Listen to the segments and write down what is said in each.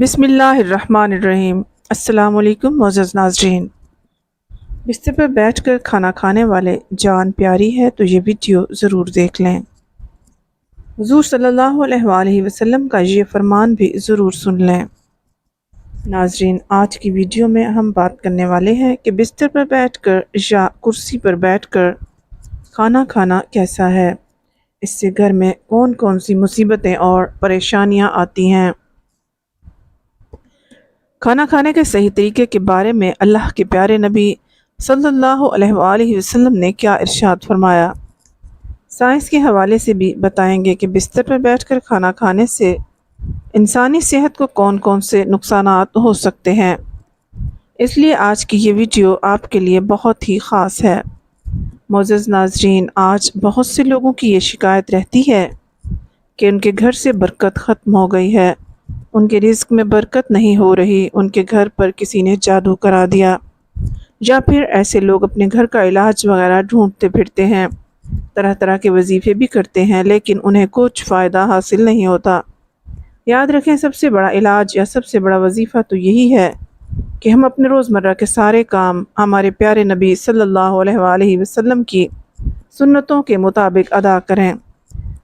بسم اللہ الرحمن الرحیم۔ السلام علیکم معزز ناظرین۔ بستر پر بیٹھ کر کھانا کھانے والے جان پیاری ہے تو یہ ویڈیو ضرور دیکھ لیں۔ حضور صلی اللہ علیہ وآلہ وسلم کا یہ فرمان بھی ضرور سن لیں۔ ناظرین، آج کی ویڈیو میں ہم بات کرنے والے ہیں کہ بستر پر بیٹھ کر یا کرسی پر بیٹھ کر کھانا کھانا کیسا ہے، اس سے گھر میں کون کون سی مصیبتیں اور پریشانیاں آتی ہیں۔ کھانا کھانے کے صحیح طریقے کے بارے میں اللہ کے پیارے نبی صلی اللہ علیہ وآلہ وسلم نے کیا ارشاد فرمایا۔ سائنس کے حوالے سے بھی بتائیں گے کہ بستر پر بیٹھ کر کھانا کھانے سے انسانی صحت کو کون کون سے نقصانات ہو سکتے ہیں، اس لیے آج کی یہ ویڈیو آپ کے لیے بہت ہی خاص ہے۔ معزز ناظرین، آج بہت سے لوگوں کی یہ شکایت رہتی ہے کہ ان کے گھر سے برکت ختم ہو گئی ہے، ان کے رزق میں برکت نہیں ہو رہی، ان کے گھر پر کسی نے جادو کرا دیا، یا پھر ایسے لوگ اپنے گھر کا علاج وغیرہ ڈھونڈتے پھرتے ہیں، طرح طرح کے وظیفے بھی کرتے ہیں لیکن انہیں کچھ فائدہ حاصل نہیں ہوتا۔ یاد رکھیں، سب سے بڑا علاج یا سب سے بڑا وظیفہ تو یہی ہے کہ ہم اپنے روزمرہ کے سارے کام ہمارے پیارے نبی صلی اللہ علیہ وآلہ وسلم کی سنتوں کے مطابق ادا کریں۔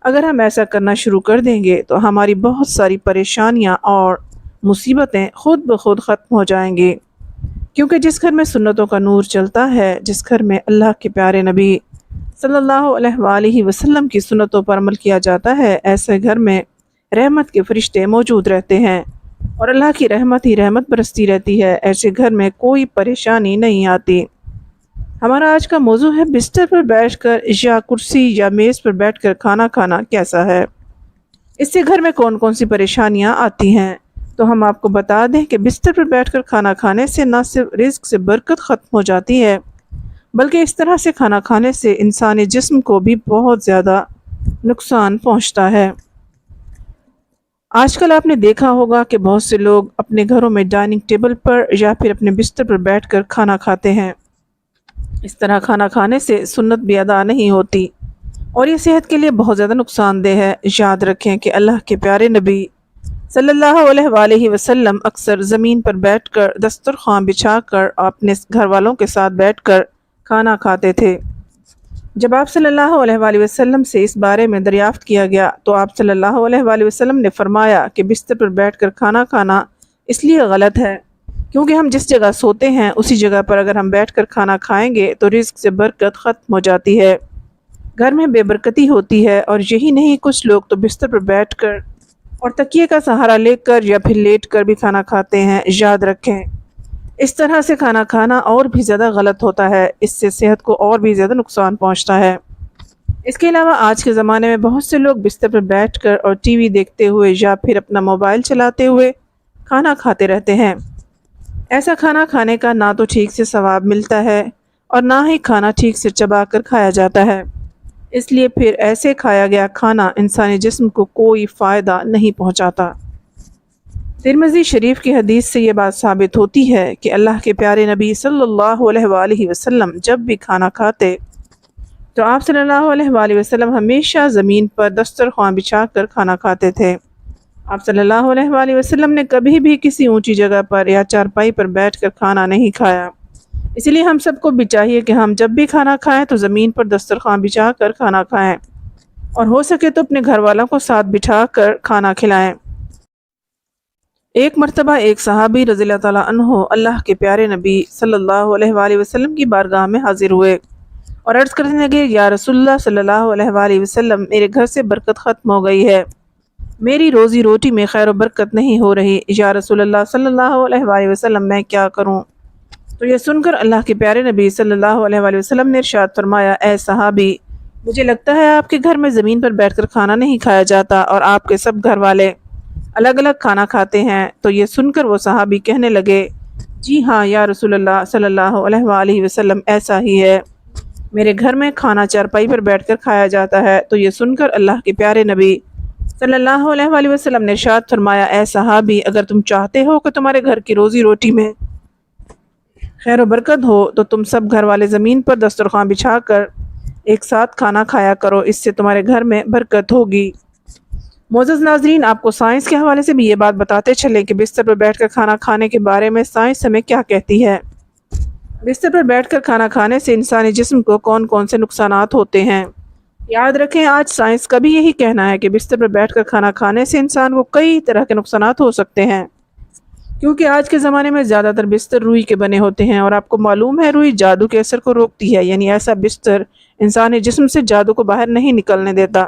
اگر ہم ایسا کرنا شروع کر دیں گے تو ہماری بہت ساری پریشانیاں اور مصیبتیں خود بخود ختم ہو جائیں گی، کیونکہ جس گھر میں سنتوں کا نور چلتا ہے، جس گھر میں اللہ کے پیارے نبی صلی اللہ علیہ وآلہ وسلم کی سنتوں پر عمل کیا جاتا ہے، ایسے گھر میں رحمت کے فرشتے موجود رہتے ہیں اور اللہ کی رحمت ہی رحمت برستی رہتی ہے، ایسے گھر میں کوئی پریشانی نہیں آتی۔ ہمارا آج کا موضوع ہے بستر پر بیٹھ کر یا کرسی یا میز پر بیٹھ کر کھانا کھانا کیسا ہے، اس سے گھر میں کون کون سی پریشانیاں آتی ہیں۔ تو ہم آپ کو بتا دیں کہ بستر پر بیٹھ کر کھانا کھانے سے نہ صرف رزق سے برکت ختم ہو جاتی ہے، بلکہ اس طرح سے کھانا کھانے سے انسانی جسم کو بھی بہت زیادہ نقصان پہنچتا ہے۔ آج کل آپ نے دیکھا ہوگا کہ بہت سے لوگ اپنے گھروں میں ڈائننگ ٹیبل پر یا پھر اپنے بستر پر بیٹھ کر کھانا کھاتے ہیں۔ اس طرح کھانا کھانے سے سنت بھی ادا نہیں ہوتی اور یہ صحت کے لیے بہت زیادہ نقصان دہ ہے۔ یاد رکھیں کہ اللہ کے پیارے نبی صلی اللہ علیہ وآلہ وسلم اکثر زمین پر بیٹھ کر دسترخوان بچھا کر اپنے گھر والوں کے ساتھ بیٹھ کر کھانا کھاتے تھے۔ جب آپ صلی اللہ علیہ وآلہ وسلم سے اس بارے میں دریافت کیا گیا تو آپ صلی اللہ علیہ وآلہ وسلم نے فرمایا کہ بستر پر بیٹھ کر کھانا کھانا اس لیے غلط ہے کیونکہ ہم جس جگہ سوتے ہیں اسی جگہ پر اگر ہم بیٹھ کر کھانا کھائیں گے تو رزق سے برکت ختم ہو جاتی ہے، گھر میں بے برکتی ہوتی ہے۔ اور یہی نہیں، کچھ لوگ تو بستر پر بیٹھ کر اور تکیے کا سہارا لے کر یا پھر لیٹ کر بھی کھانا کھاتے ہیں۔ یاد رکھیں، اس طرح سے کھانا کھانا اور بھی زیادہ غلط ہوتا ہے، اس سے صحت کو اور بھی زیادہ نقصان پہنچتا ہے۔ اس کے علاوہ آج کے زمانے میں بہت سے لوگ بستر پر بیٹھ کر اور ٹی وی دیکھتے ہوئے یا پھر اپنا موبائل چلاتے ہوئے کھانا کھاتے رہتے ہیں۔ ایسا کھانا کھانے کا نہ تو ٹھیک سے ثواب ملتا ہے اور نہ ہی کھانا ٹھیک سے چبا کر کھایا جاتا ہے، اس لیے پھر ایسے کھایا گیا کھانا انسانی جسم کو کوئی فائدہ نہیں پہنچاتا۔ ترمذی شریف کی حدیث سے یہ بات ثابت ہوتی ہے کہ اللہ کے پیارے نبی صلی اللہ علیہ وآلہ وسلم جب بھی کھانا کھاتے تو آپ صلی اللہ علیہ وآلہ وسلم ہمیشہ زمین پر دسترخوان بچھا کر کھانا کھاتے تھے۔ آپ صلی اللہ علیہ وآلہ وسلم نے کبھی بھی کسی اونچی جگہ پر یا چارپائی پر بیٹھ کر کھانا نہیں کھایا، اسی لیے ہم سب کو بھی چاہیے کہ ہم جب بھی کھانا کھائیں تو زمین پر دسترخوان بچھا کر کھانا کھائیں اور ہو سکے تو اپنے گھر والوں کو ساتھ بٹھا کر کھانا کھلائیں۔ ایک مرتبہ ایک صحابی رضی اللہ تعالیٰ عنہ اللہ کے پیارے نبی صلی اللہ علیہ وآلہ وسلم کی بارگاہ میں حاضر ہوئے اور عرض کرنے لگے، یا رسول اللہ صلی اللہ علیہ وآلہ وسلم، میرے گھر سے برکت ختم ہو گئی ہے، میری روزی روٹی میں خیر و برکت نہیں ہو رہی، یا رسول اللہ صلی اللہ علیہ وآلہ وسلم میں کیا کروں؟ تو یہ سن کر اللہ کے پیارے نبی صلی اللہ علیہ وآلہ وسلم نے ارشاد فرمایا، اے صحابی، مجھے لگتا ہے آپ کے گھر میں زمین پر بیٹھ کر کھانا نہیں کھایا جاتا اور آپ کے سب گھر والے الگ الگ کھانا کھاتے ہیں۔ تو یہ سن کر وہ صحابی کہنے لگے، جی ہاں یا رسول اللہ صلی اللہ علیہ وآلہ وسلم، ایسا ہی ہے، میرے گھر میں کھانا چارپائی پر بیٹھ کر کھایا جاتا ہے۔ تو یہ سن کر اللہ کے پیارے نبی صلی اللہ علیہ وآلہ وسلم نے ارشاد فرمایا، اے صحابی، اگر تم چاہتے ہو کہ تمہارے گھر کی روزی روٹی میں خیر و برکت ہو تو تم سب گھر والے زمین پر دسترخوان بچھا کر ایک ساتھ کھانا کھایا کرو، اس سے تمہارے گھر میں برکت ہوگی۔ معزز ناظرین، آپ کو سائنس کے حوالے سے بھی یہ بات بتاتے چلیں کہ بستر پر بیٹھ کر کھانا کھانے کے بارے میں سائنس ہمیں کیا کہتی ہے۔ بستر پر بیٹھ کر کھانا کھانے سے انسانی جسم کو کون کون سے نقصانات ہوتے ہیں؟ یاد رکھیں، آج سائنس کا بھی یہی کہنا ہے کہ بستر پر بیٹھ کر کھانا کھانے سے انسان کو کئی طرح کے نقصانات ہو سکتے ہیں، کیونکہ آج کے زمانے میں زیادہ تر بستر روئی کے بنے ہوتے ہیں، اور آپ کو معلوم ہے روئی جادو کے اثر کو روکتی ہے، یعنی ایسا بستر انسانی جسم سے جادو کو باہر نہیں نکلنے دیتا،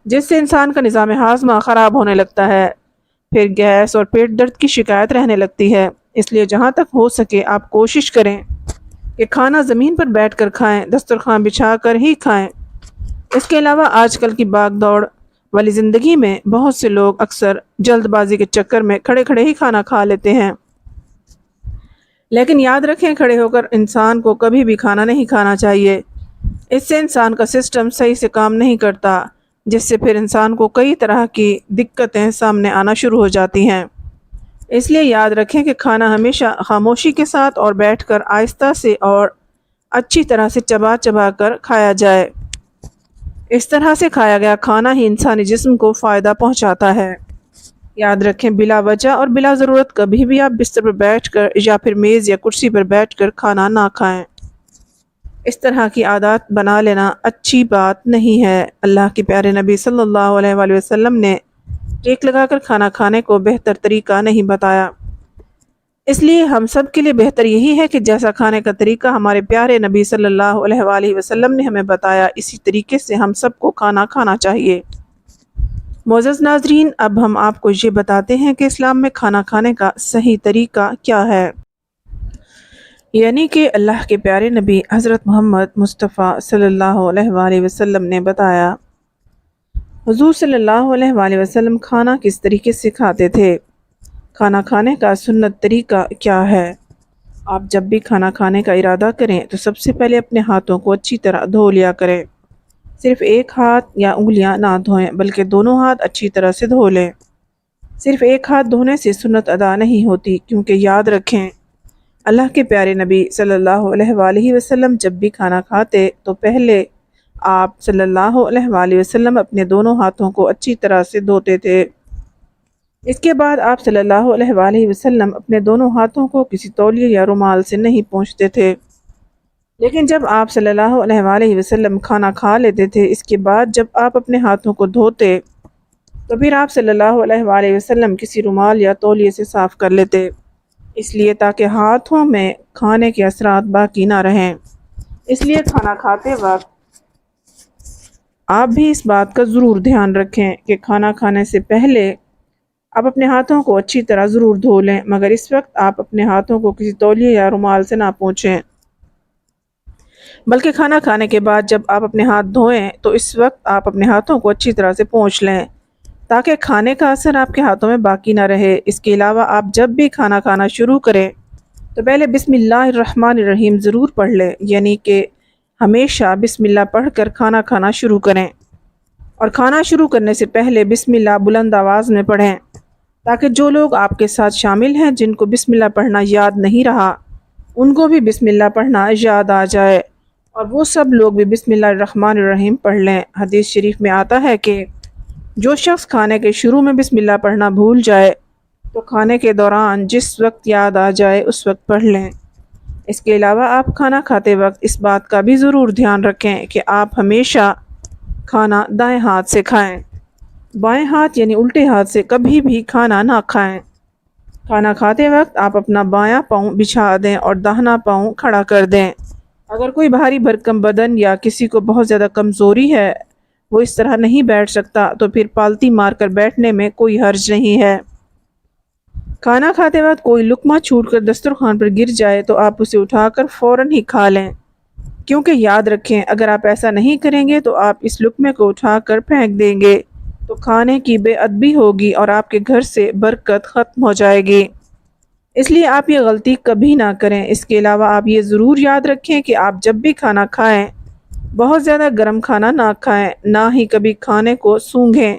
جس سے انسان کا نظام ہاضمہ خراب ہونے لگتا ہے، پھر گیس اور پیٹ درد کی شکایت رہنے لگتی ہے۔ اس لیے جہاں تک ہو سکے آپ کوشش کریں کہ کھانا زمین پر بیٹھ کر کھائیں، دسترخوان بچھا کر ہی کھائیں۔ اس کے علاوہ آج کل کی بھاگ دوڑ والی زندگی میں بہت سے لوگ اکثر جلد بازی کے چکر میں کھڑے کھڑے ہی کھانا کھا لیتے ہیں، لیکن یاد رکھیں کھڑے ہو کر انسان کو کبھی بھی کھانا نہیں کھانا چاہیے۔ اس سے انسان کا سسٹم صحیح سے کام نہیں کرتا، جس سے پھر انسان کو کئی طرح کی دقتیں سامنے آنا شروع ہو جاتی ہیں۔ اس لیے یاد رکھیں کہ کھانا ہمیشہ خاموشی کے ساتھ اور بیٹھ کر آہستہ سے اور اچھی طرح سے چبا چبا کر کھایا جائے۔ اس طرح سے کھایا گیا کھانا ہی انسانی جسم کو فائدہ پہنچاتا ہے۔ یاد رکھیں بلا وجہ اور بلا ضرورت کبھی بھی آپ بستر پر بیٹھ کر یا پھر میز یا کرسی پر بیٹھ کر کھانا نہ کھائیں۔ اس طرح کی عادات بنا لینا اچھی بات نہیں ہے۔ اللہ کے پیارے نبی صلی اللہ علیہ وآلہ وسلم نے ٹیک لگا کر کھانا کھانے کو بہتر طریقہ نہیں بتایا۔ اس لیے ہم سب کے لیے بہتر یہی ہے کہ جیسا کھانے کا طریقہ ہمارے پیارے نبی صلی اللہ علیہ وآلہ وسلم نے ہمیں بتایا، اسی طریقے سے ہم سب کو کھانا کھانا چاہیے۔ معزز ناظرین، اب ہم آپ کو یہ بتاتے ہیں کہ اسلام میں کھانا کھانے کا صحیح طریقہ کیا ہے، یعنی کہ اللہ کے پیارے نبی حضرت محمد مصطفیٰ صلی اللہ علیہ وآلہ وسلم نے بتایا۔ حضور صلی اللہ علیہ وآلہ وسلم کھانا کس طریقے سے کھاتے تھے؟ کھانا کھانے کا سنت طریقہ کیا ہے؟ آپ جب بھی کھانا کھانے کا ارادہ کریں تو سب سے پہلے اپنے ہاتھوں کو اچھی طرح دھو لیا کریں۔ صرف ایک ہاتھ یا انگلیاں نہ دھوئیں بلکہ دونوں ہاتھ اچھی طرح سے دھو لیں۔ صرف ایک ہاتھ دھونے سے سنت ادا نہیں ہوتی، کیونکہ یاد رکھیں اللہ کے پیارے نبی صلی اللہ علیہ وآلہ وسلم جب بھی کھانا کھاتے تو پہلے آپ صلی اللہ علیہ وآلہ وسلم اپنے دونوں ہاتھوں کو اچھی طرح سے دھوتے تھے۔ اس کے بعد آپ صلی اللہ علیہ وآلہ وسلم اپنے دونوں ہاتھوں کو کسی تولیے یا رومال سے نہیں پونچھتے تھے، لیکن جب آپ صلی اللہ علیہ وآلہ وسلم کھانا کھا لیتے تھے، اس کے بعد جب آپ اپنے ہاتھوں کو دھوتے تو پھر آپ صلی اللہ علیہ وآلہ وسلم کسی رومال یا تولیے سے صاف کر لیتے، اس لیے تاکہ ہاتھوں میں کھانے کے اثرات باقی نہ رہیں۔ اس لیے کھانا کھاتے وقت آپ بھی اس بات کا ضرور دھیان رکھیں کہ کھانا کھانے سے پہلے آپ اپنے ہاتھوں کو اچھی طرح ضرور دھو لیں، مگر اس وقت آپ اپنے ہاتھوں کو کسی تولیے یا رومال سے نہ پوچھیں، بلکہ کھانا کھانے کے بعد جب آپ اپنے ہاتھ دھوئیں تو اس وقت آپ اپنے ہاتھوں کو اچھی طرح سے پوچھ لیں تاکہ کھانے کا اثر آپ کے ہاتھوں میں باقی نہ رہے۔ اس کے علاوہ آپ جب بھی کھانا کھانا شروع کریں تو پہلے بسم اللہ الرحمن الرحیم ضرور پڑھ لیں، یعنی کہ ہمیشہ بسم اللہ پڑھ کر کھانا کھانا شروع کریں، اور کھانا شروع کرنے سے پہلے بسم اللہ بلند آواز میں پڑھیں تاکہ جو لوگ آپ کے ساتھ شامل ہیں جن کو بسم اللہ پڑھنا یاد نہیں رہا ان کو بھی بسم اللہ پڑھنا یاد آ جائے، اور وہ سب لوگ بھی بسم اللہ الرحمن الرحیم پڑھ لیں۔ حدیث شریف میں آتا ہے کہ جو شخص کھانے کے شروع میں بسم اللہ پڑھنا بھول جائے تو کھانے کے دوران جس وقت یاد آ جائے اس وقت پڑھ لیں۔ اس کے علاوہ آپ کھانا کھاتے وقت اس بات کا بھی ضرور دھیان رکھیں کہ آپ ہمیشہ کھانا دائیں ہاتھ سے کھائیں، بائیں ہاتھ یعنی الٹے ہاتھ سے کبھی بھی کھانا نہ کھائیں۔ کھانا کھاتے وقت آپ اپنا بایاں پاؤں بچھا دیں اور داہنا پاؤں کھڑا کر دیں۔ اگر کوئی بھاری بھرکم بدن یا کسی کو بہت زیادہ کمزوری ہے، وہ اس طرح نہیں بیٹھ سکتا، تو پھر پالتی مار کر بیٹھنے میں کوئی حرج نہیں ہے۔ کھانا کھاتے وقت کوئی لقمہ چھوٹ کر دسترخوان پر گر جائے تو آپ اسے اٹھا کر فوراً ہی کھا لیں، کیونکہ یاد رکھیں اگر آپ ایسا نہیں کریں گے تو آپ اس لقمے کو اٹھا کر پھینک دیں گے تو کھانے کی بے ادبی ہوگی اور آپ کے گھر سے برکت ختم ہو جائے گی۔ اس لیے آپ یہ غلطی کبھی نہ کریں۔ اس کے علاوہ آپ یہ ضرور یاد رکھیں کہ آپ جب بھی کھانا کھائیں بہت زیادہ گرم کھانا نہ کھائیں، نہ ہی کبھی کھانے کو سونگھیں،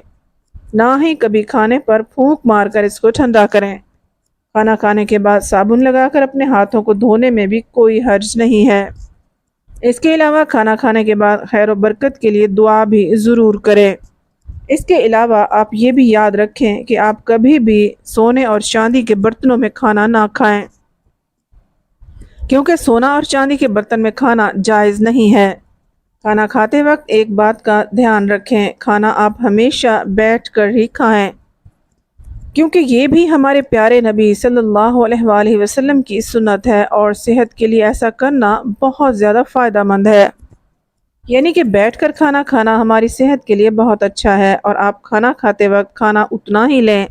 نہ ہی کبھی کھانے پر پھونک مار کر اس کو ٹھنڈا کریں۔ کھانا کھانے کے بعد صابن لگا کر اپنے ہاتھوں کو دھونے میں بھی کوئی حرج نہیں ہے۔ اس کے علاوہ کھانا کھانے کے بعد خیر و برکت کے لیے دعا بھی ضرور کریں۔ اس کے علاوہ آپ یہ بھی یاد رکھیں کہ آپ کبھی بھی سونے اور چاندی کے برتنوں میں کھانا نہ کھائیں، کیونکہ سونا اور چاندی کے برتن میں کھانا جائز نہیں ہے۔ کھانا کھاتے وقت ایک بات کا دھیان رکھیں، کھانا آپ ہمیشہ بیٹھ کر ہی کھائیں، کیونکہ یہ بھی ہمارے پیارے نبی صلی اللہ علیہ وآلہ وسلم کی سنت ہے، اور صحت کے لیے ایسا کرنا بہت زیادہ فائدہ مند ہے۔ یعنی کہ بیٹھ کر کھانا کھانا ہماری صحت کے لیے بہت اچھا ہے، اور آپ کھانا کھاتے وقت کھانا اتنا ہی لیں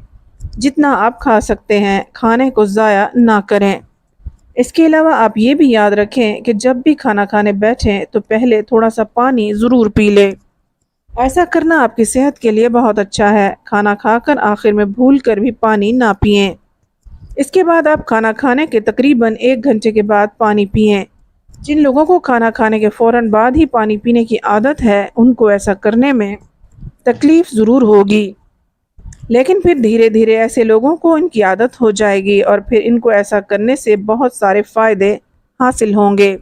جتنا آپ کھا سکتے ہیں، کھانے کو ضائع نہ کریں۔ اس کے علاوہ آپ یہ بھی یاد رکھیں کہ جب بھی کھانا کھانے بیٹھیں تو پہلے تھوڑا سا پانی ضرور پی لیں۔ ایسا کرنا آپ کی صحت کے لیے بہت اچھا ہے۔ کھانا کھا کر آخر میں بھول کر بھی پانی نہ پئیں۔ اس کے بعد آپ کھانا کھانے کے تقریباً 1 گھنٹے کے بعد پانی پئیں۔ جن لوگوں کو کھانا کھانے کے فوراً بعد ہی پانی پینے کی عادت ہے، ان کو ایسا کرنے میں تکلیف ضرور ہوگی، لیکن پھر دھیرے دھیرے ایسے لوگوں کو ان کی عادت ہو جائے گی، اور پھر ان کو ایسا کرنے سے بہت سارے فائدے حاصل ہوں گے۔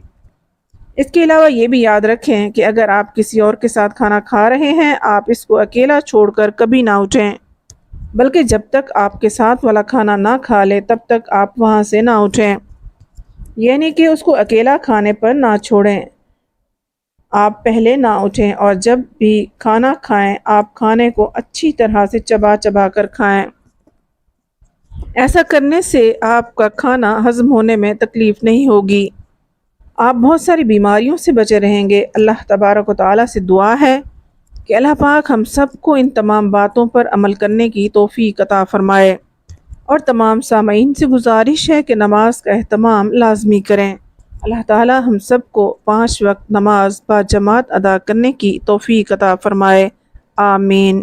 اس کے علاوہ یہ بھی یاد رکھیں کہ اگر آپ کسی اور کے ساتھ کھانا کھا رہے ہیں، آپ اس کو اکیلا چھوڑ کر کبھی نہ اٹھیں، بلکہ جب تک آپ کے ساتھ والا کھانا نہ کھا لے تب تک آپ وہاں سے نہ اٹھیں، یعنی کہ اس کو اکیلا کھانے پر نہ چھوڑیں۔ آپ پہلے نہ اٹھیں، اور جب بھی کھانا کھائیں آپ کھانے کو اچھی طرح سے چبا چبا کر کھائیں۔ ایسا کرنے سے آپ کا کھانا ہضم ہونے میں تکلیف نہیں ہوگی، آپ بہت ساری بیماریوں سے بچے رہیں گے۔ اللہ تبارک و تعالیٰ سے دعا ہے کہ اللہ پاک ہم سب کو ان تمام باتوں پر عمل کرنے کی توفیق عطا فرمائے، اور تمام سامعین سے گزارش ہے کہ نماز کا اہتمام لازمی کریں۔ اللہ تعالیٰ ہم سب کو 5 وقت نماز با جماعت ادا کرنے کی توفیق عطا فرمائے، آمین۔